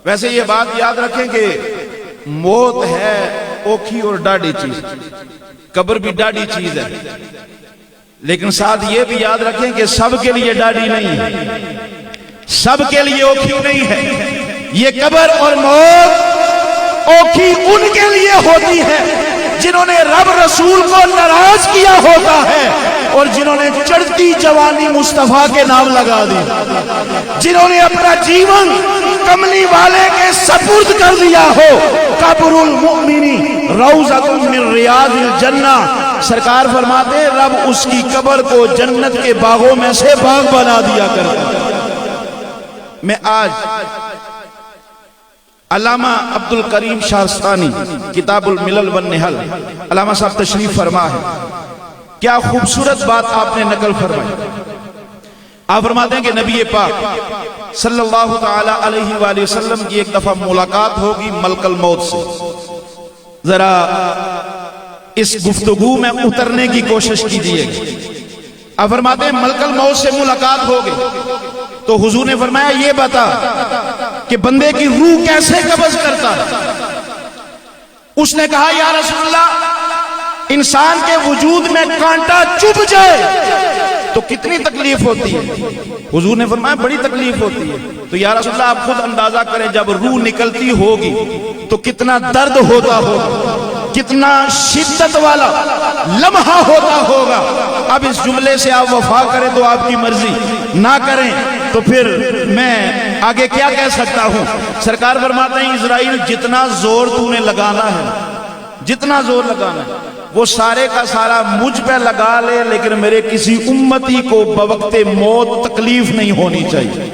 ویسے یہ بات یاد رکھیں کہ موت ہے اوکھی اور ڈاڑھی چیز، قبر بھی ڈاڑھی چیز ہے، لیکن ساتھ یہ بھی یاد رکھیں کہ سب کے لیے ڈاڑھی نہیں ہے، سب کے لیے اوکھی نہیں ہے۔ یہ قبر اور موت اوکھی ان کے لیے ہوتی ہے جنہوں نے رب رسول کو ناراض کیا ہوتا ہے اور جنہوں نے چڑھتی جوانی مصطفیٰ کے نام لگا دی، جنہوں نے اپنا جیون کملی والے کے سپرد کر دیا ہو۔ قبر المؤمنی روضۃ من ریاض الجنہ، سرکار فرماتے ہیں رب اس کی قبر کو جنت کے باغوں میں سے باغ بنا دیا کرتا۔ میں آج علامہ عبد الکریم شارستانی کتاب الملل والنحل، علامہ صاحب تشریف فرما ہے، کیا خوبصورت بات آپ نے نقل فرمائی۔ آپ فرماتے ہیں کہ نبی پاک صلی اللہ تعالی علیہ وآلہ وسلم کی ایک دفعہ ملاقات ہوگی ملک الموت سے۔ ذرا اس گفتگو میں اترنے کی کوشش کیجیے گا۔ آپ فرماتے ہیں ملک الموت سے ملاقات ہوگی تو حضور نے فرمایا یہ بتا کہ بندے کی روح کیسے قبض کرتا ہے؟ اس نے کہا یا رسول اللہ، انسان کے وجود میں کانٹا چبھ جائے تو کتنی تکلیف ہوتی ہے؟ حضور نے فرمایا بڑی تکلیف ہوتی ہے۔ تو یا رسول اللہ آپ خود اندازہ کریں جب روح نکلتی ہوگی تو کتنا درد ہوتا ہوگا، کتنا شدت والا لمحہ ہوتا ہوگا۔ اب اس جملے سے آپ وفا کریں تو آپ کی مرضی، نہ کریں تو پھر میں آگے کیا کہہ سکتا ہوں۔ سرکار فرماتے ہیں اسرائیل جتنا زور تو نے لگانا ہے، جتنا زور لگانا ہے وہ سارے کا سارا مجھ پہ لگا لے، لیکن میرے کسی امتی کو بوقت موت تکلیف نہیں ہونی چاہیے۔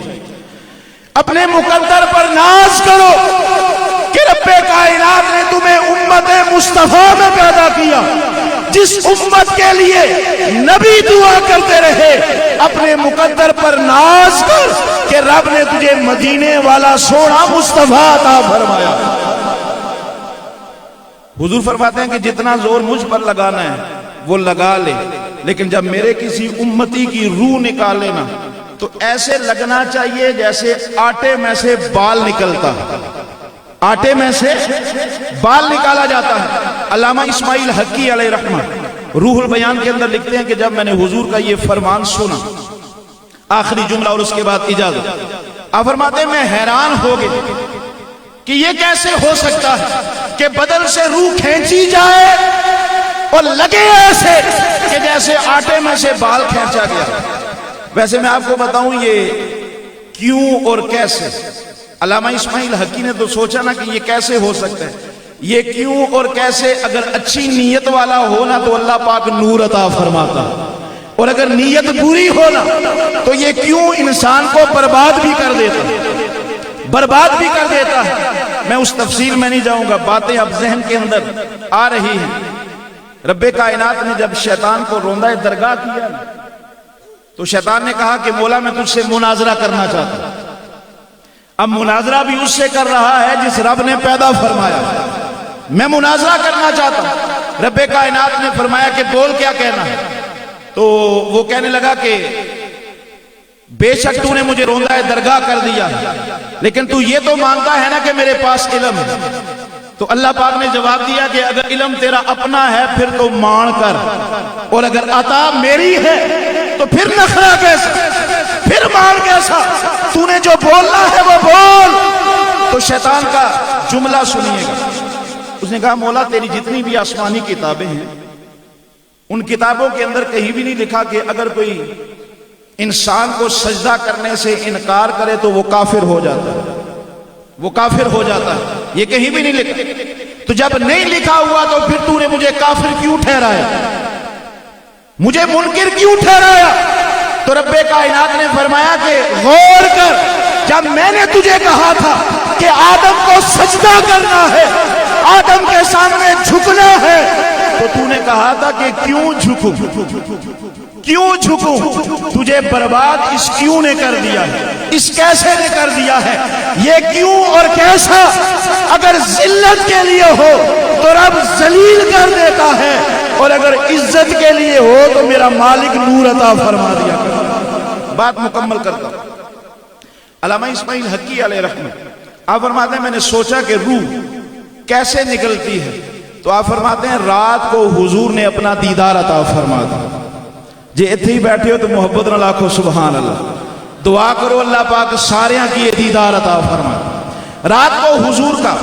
اپنے مقدر پر ناز کرو کہ رب کائنات نے تمہیں امت مصطفیٰ میں پیدا کیا، جس امت کے لیے نبی دعا کرتے رہے۔ اپنے مقدر پر ناز کر کہ رب نے تجھے مدینے والا سونا مصطفیٰ عطا فرمایا۔ حضور فرماتے ہیں کہ جتنا زور مجھ پر لگانا ہے وہ لگا لے، لیکن جب میرے کسی امتی کی روح نکالے نا تو ایسے لگنا چاہیے جیسے آٹے میں سے بال نکلتا ہے، آٹے میں سے بال نکالا جاتا ہے۔ علامہ اسماعیل حقی علیہ رحمہ روح البیان کے اندر لکھتے ہیں کہ جب میں نے حضور کا یہ فرمان سنا، آخری جملہ اور اس کے بعد اجازت، آپ فرماتے ہیں میں حیران ہو گیا کہ یہ کیسے ہو سکتا ہے کہ بدن سے روح کھینچی جائے اور لگے ایسے کہ جیسے آٹے میں سے بال کھینچا گیا۔ ویسے میں آپ کو بتاؤں یہ کیوں اور کیسے، علامہ اسماعیل حقی نے تو سوچا نا کہ یہ کیسے ہو سکتا ہے۔ یہ کیوں اور کیسے اگر اچھی نیت والا ہونا تو اللہ پاک نور عطا فرماتا، اور اگر نیت بری ہونا تو یہ کیوں انسان کو برباد بھی کر دیتا، برباد بھی کر دیتا ہے۔ میں اس تفصیل میں نہیں جاؤں گا، باتیں اب ذہن کے اندر آ رہی ہیں۔ رب کائنات نے جب شیطان کو روندہ درگاہ کیا تو شیطان نے کہا کہ مولا میں تجھ سے مناظرہ کرنا چاہتا ہوں۔ اب مناظرہ بھی اس سے کر رہا ہے جس رب نے پیدا فرمایا، میں مناظرہ کرنا چاہتا ہوں۔ رب کائنات نے فرمایا کہ بول کیا کہنا ہے، تو وہ کہنے لگا کہ بے شک تو نے مجھے روندہ درگاہ کر دیا ہے، لیکن تو یہ تو مانتا ہے نا کہ میرے پاس علم ہے۔ تو اللہ پاک نے جواب دیا کہ اگر علم تیرا اپنا ہے پھر تو مان کر، اور اگر عطا میری ہے تو پھر نخرہ کیسا، پھر مان کیسا، تو نے جو بولنا ہے وہ بول۔ تو شیطان کا جملہ سنیے گا، اس نے کہا مولا تیری جتنی بھی آسمانی کتابیں ہیں ان کتابوں کے اندر کہیں بھی نہیں لکھا کہ اگر کوئی انسان کو سجدہ کرنے سے انکار کرے تو وہ کافر ہو جاتا ہے، وہ کافر ہو جاتا ہے، یہ کہیں بھی نہیں لکھا۔ تو جب نہیں لکھا ہوا تو پھر تو نے مجھے کافر کیوں ٹھہرایا، مجھے منکر کیوں ٹھہرایا؟ تو رب کائنات نے فرمایا کہ غور کر، جب میں نے تجھے کہا تھا کہ آدم کو سجدہ کرنا ہے، آدم کے سامنے جھکنا ہے، تو تو نے کہا تھا کہ کیوں جھکوں، کیوں جھکوں؟ تجھے برباد اس کیوں نے کر دیا ہے، اس کیسے نے کر دیا ہے۔ یہ کیوں اور کیسا اگر ذلت کے لیے ہو تو رب ذلیل کر دیتا ہے، اور اگر عزت کے لیے ہو تو میرا مالک نور عطا فرما دیا۔ بات مکمل کرتا ہوں۔ علامہ اسماعیل حقی علیہ رحمہ آپ فرماتے ہیں میں نے سوچا کہ روح کیسے نکلتی ہے، تو آپ فرماتے ہیں رات کو حضور نے اپنا دیدار عطا فرما دیا۔ جی اتھے ہی بیٹھے ہو تو محبت نہ لاکھو سبحان اللہ، دعا کرو اللہ پاک ساریاں کی یہ دیدار عطا فرما دے۔ رات کو حضور کا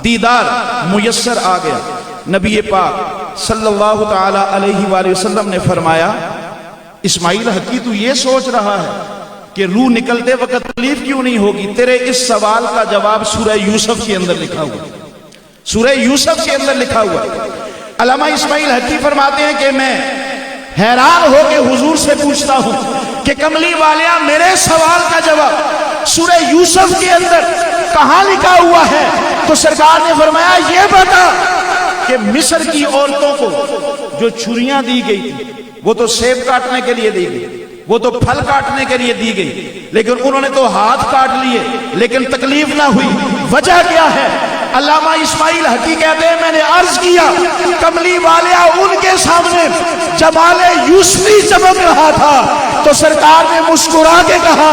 دیدار میسر آ گیا۔ نبی پاک صلی اللہ تعالی علیہ وآلہ وسلم نے فرمایا اسماعیل حقی تو یہ سوچ رہا ہے کہ روح نکلتے وقت تکلیف کیوں نہیں ہوگی؟ تیرے اس سوال کا جواب سورہ یوسف کے اندر لکھا ہوا، سورہ یوسف کے اندر لکھا ہوا۔ علامہ اسماعیل حقی فرماتے ہیں کہ میں حیران ہو کے حضور سے پوچھتا ہوں کہ کملی والیا میرے سوال کا جواب سورہ یوسف کے اندر کہاں لکھا ہوا ہے؟ تو سرکار نے فرمایا یہ بتا کہ مصر کی عورتوں کو جو چھریاں دی گئی تھی وہ تو سیب کاٹنے کے لیے دی گئی، وہ تو پھل کاٹنے کے لیے دی گئی، لیکن انہوں نے تو ہاتھ کاٹ لیے لیکن تکلیف نہ ہوئی۔ وجہ کیا ہے؟ علامہ اسماعیل حقی کہتے ہیں میں نے عرض کیا کملی والیا ان کے سامنے جمال یوسفی چمک رہا تھا، تو سرکار نے مسکرا کے کہا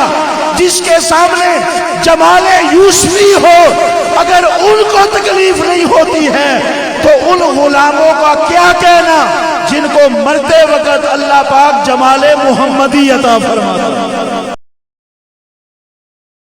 جس کے سامنے جمال یوسفی ہو اگر ان کو تکلیف نہیں ہوتی ہے تو ان غلاموں کا کیا کہنا جن کو مرتے وقت اللہ پاک جمال محمدی عطا فرماتا ہے۔